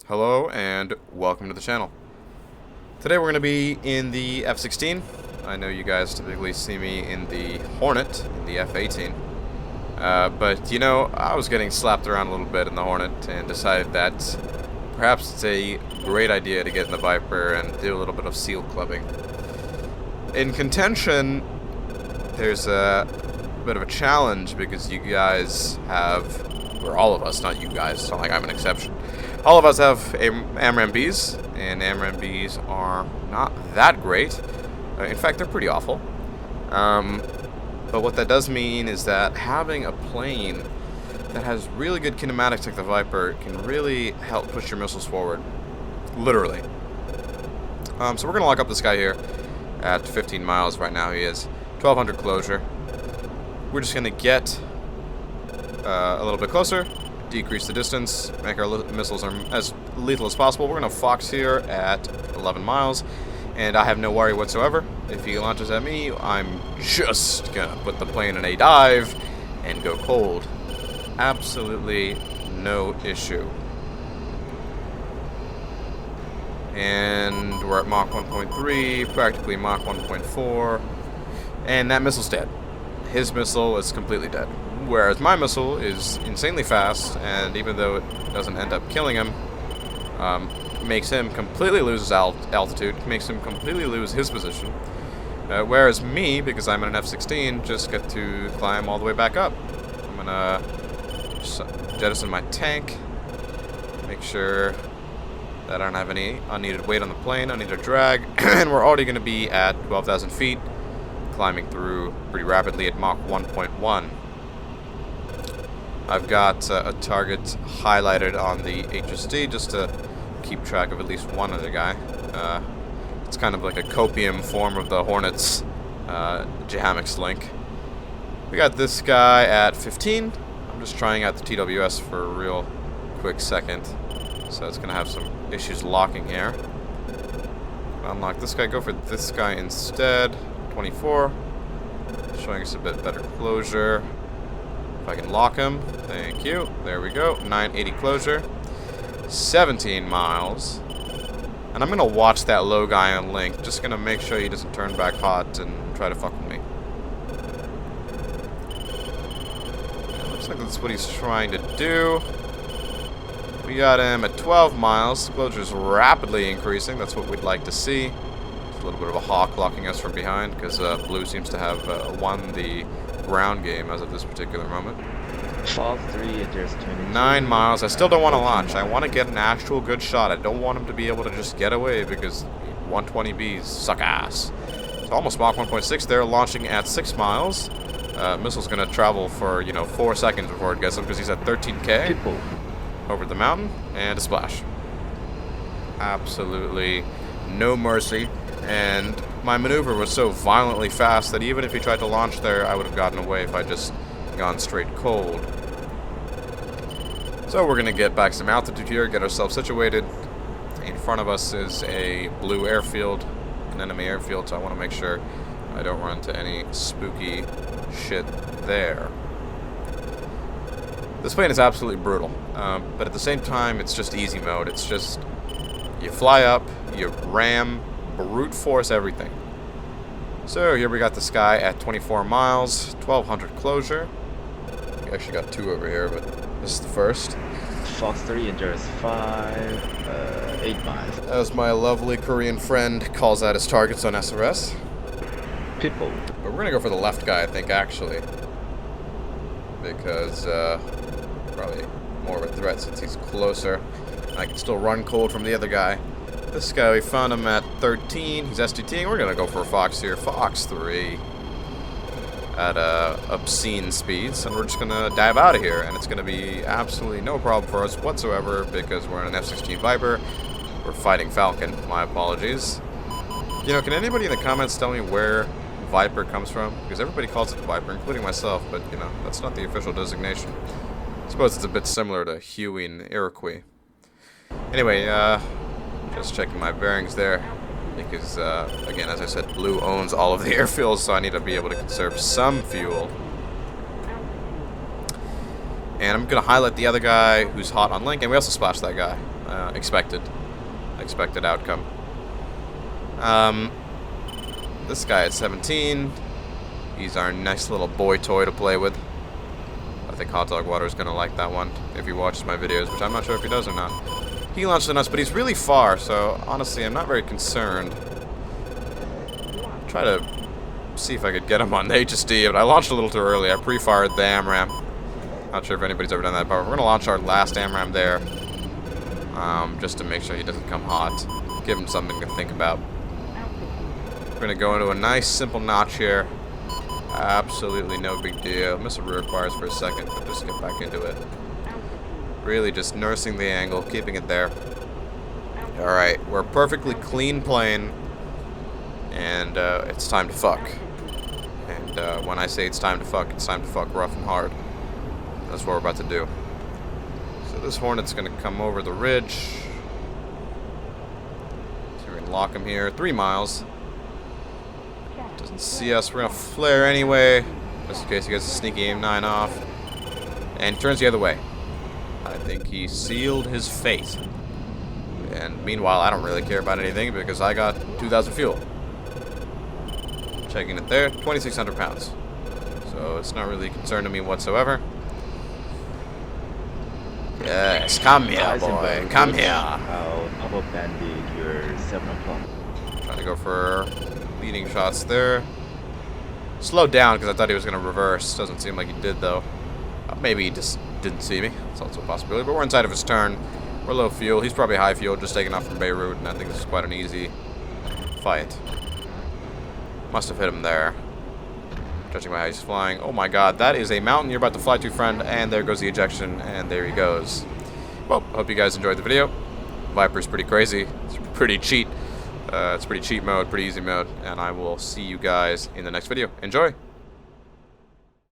Hello and welcome to the channel. Today we're going to be in the F-16. I know you guys typically see me in the Hornet, in the F-18. But you know, I was getting slapped around a little bit in the Hornet and decided that perhaps it's a great idea to get in the Viper and do a little bit of SEAL clubbing. In contention, there's a bit of a challenge because you guys have, or all of us, not you guys, it's not like I'm an exception. All of us have AMRAAM-Bs, and AMRAAM-Bs are not that great. In fact, they're pretty awful. But what that does mean is that having a plane that has really good kinematics like the Viper can really help push your missiles forward. Literally. So we're going to lock up this guy here at 15 miles right now. He is 1200 closure. We're just going to get a little bit closer, decrease the distance, make our missiles as lethal as possible. We're going to Fox here at 11 miles, and I have no worry whatsoever. If he launches at me, I'm just going to put the plane in a dive and go cold. Absolutely no issue. And we're at Mach 1.3, practically Mach 1.4, and that missile's dead. His missile is completely dead. Whereas my missile is insanely fast, and even though it doesn't end up killing him, makes him completely lose his altitude, makes him completely lose his position. Whereas me, because I'm in an F-16, just get to climb all the way back up. I'm gonna jettison my tank, make sure that I don't have any unneeded weight on the plane, unneeded drag, and we're already gonna be at 12,000 feet, climbing through pretty rapidly at Mach 1.1. I've got a target highlighted on the HSD just to keep track of at least one other guy. It's kind of like a copium form of the Hornet's Jahamix link. We got this guy at 15. I'm just trying out the TWS for a real quick second. So it's going to have some issues locking here. Unlock this guy, go for this guy instead. 24. Showing us a bit better closure. If I can lock him, thank you. There we go, 980 closure, 17 miles. And I'm gonna watch that low guy on link, just gonna make sure he doesn't turn back hot and try to fuck with me. It looks like that's what he's trying to do. We got him at 12 miles, closure's rapidly increasing, that's what we'd like to see. Just a little bit of a hawk blocking us from behind, because Blue seems to have won the ground game as of this particular moment. Fall 3, there's 22. 9 miles. I still don't want to launch. I want to get an actual good shot. I don't want him to be able to just get away because 120Bs suck ass. It's almost Mach 1.6 there, launching at 6 miles. Missile's going to travel for, 4 seconds before it gets him because he's at 13K. People. Over the mountain, and a splash. Absolutely no mercy. And my maneuver was so violently fast that even if he tried to launch there, I would have gotten away if I just gone straight cold. So we're going to get back some altitude here, get ourselves situated. In front of us is a blue airfield, an enemy airfield, so I want to make sure I don't run into any spooky shit there. This plane is absolutely brutal, but at the same time, it's just easy mode. It's just, you fly up, you ram, brute force everything. So here we got this guy at 24 miles, 1200 closure. We actually got two over here, but this is the first. Fox 3 endures 8 miles. As my lovely Korean friend calls out his targets on SRS. People. But we're gonna go for the left guy, I think, actually. Because, probably more of a threat since he's closer. I can still run cold from the other guy. This guy, we found him at 13. He's STTing. We're going to go for a Fox here. Fox 3 at obscene speeds. And we're just going to dive out of here. And it's going to be absolutely no problem for us whatsoever because we're in an F-16 Viper. We're fighting Falcon. My apologies. Can anybody in the comments tell me where Viper comes from? Because everybody calls it Viper, including myself. But, that's not the official designation. I suppose it's a bit similar to Huey and Iroquois. Anyway, just checking my bearings there, because, again, as I said, Blue owns all of the airfields, so I need to be able to conserve some fuel. And I'm going to highlight the other guy who's hot on link, and we also splashed that guy. Expected outcome. This guy at 17. He's our nice little boy toy to play with. I think Hot Dog Water is going to like that one if he watches my videos, which I'm not sure if he does or not. He launched on us, but he's really far, so honestly, I'm not very concerned. Try to see if I could get him on the HSD, but I launched a little too early. I pre-fired the AMRAM. Not sure if anybody's ever done that, but we're going to launch our last AMRAM there, just to make sure he doesn't come hot. Give him something to think about. We're going to go into a nice, simple notch here. Absolutely no big deal. Missile requires for a second, but just get back into it. Really just nursing the angle, keeping it there. Alright, we're a perfectly clean plane, and it's time to fuck. And when I say it's time to fuck rough and hard. That's what we're about to do. So this Hornet's going to come over the ridge. So we're going to lock him here. 3 miles. Doesn't see us. We're going to flare anyway, just in case he gets a sneaky aim 9 off. And he turns the other way. I think he sealed his fate. And meanwhile, I don't really care about anything because I got 2,000 fuel. Checking it there, 2,600 pounds. So it's not really a concern to me whatsoever. Yes, come here, boy. Come here. I'll double bandit your 7 o'clock. Trying to go for leading shots there. Slowed down because I thought he was going to reverse. Doesn't seem like he did, though. Maybe he just didn't see me. That's also a possibility. But we're inside of his turn. We're low fuel. He's probably high fuel, just taking off from Beirut, and I think this is quite an easy fight. Must have hit him there. Judging by how he's flying. Oh my god, that is a mountain you're about to fly to, friend. And there goes the ejection, and there he goes. Well, hope you guys enjoyed the video. Viper's pretty crazy. It's pretty cheat. It's pretty cheat mode, pretty easy mode. And I will see you guys in the next video. Enjoy!